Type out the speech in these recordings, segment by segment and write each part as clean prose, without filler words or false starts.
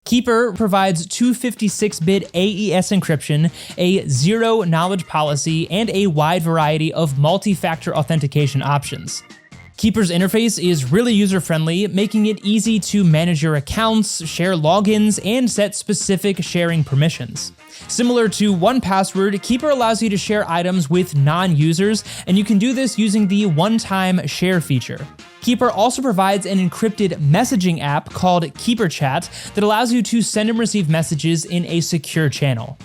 Keeper provides 256-bit AES encryption, a zero-knowledge policy, and a wide variety of multi-factor authentication options. Keeper's interface is really user-friendly, making it easy to manage your accounts, share logins, and set specific sharing permissions. Similar to 1Password, Keeper allows you to share items with non-users, and you can do this using the one-time share feature. Keeper also provides an encrypted messaging app called KEEPERchat that allows you to send and receive messages in a secure channel.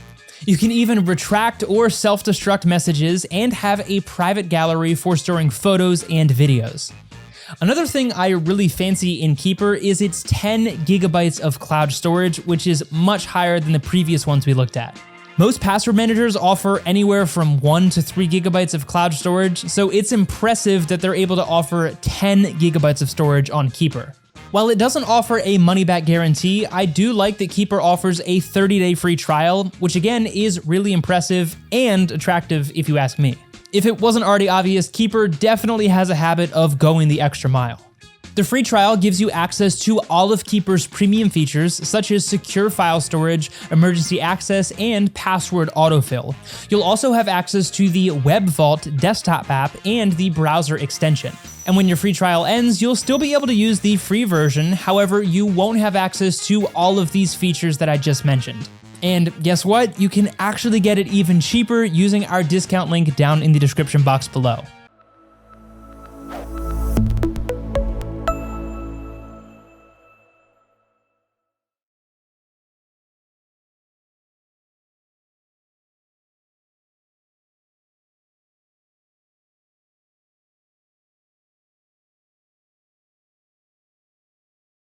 You can even retract or self-destruct messages and have a private gallery for storing photos and videos. Another thing I really fancy in Keeper is its 10 gigabytes of cloud storage, which is much higher than the previous ones we looked at. Most password managers offer anywhere from 1 to 3 gigabytes of cloud storage, so it's impressive that they're able to offer 10 gigabytes of storage on Keeper. While it doesn't offer a money-back guarantee, I do like that Keeper offers a 30-day free trial, which again is really impressive and attractive if you ask me. If it wasn't already obvious, Keeper definitely has a habit of going the extra mile. The free trial gives you access to all of Keeper's premium features, such as secure file storage, emergency access, and password autofill. You'll also have access to the Web Vault desktop app and the browser extension. And when your free trial ends, you'll still be able to use the free version, however, you won't have access to all of these features that I just mentioned. And guess what? You can actually get it even cheaper using our discount link down in the description box below.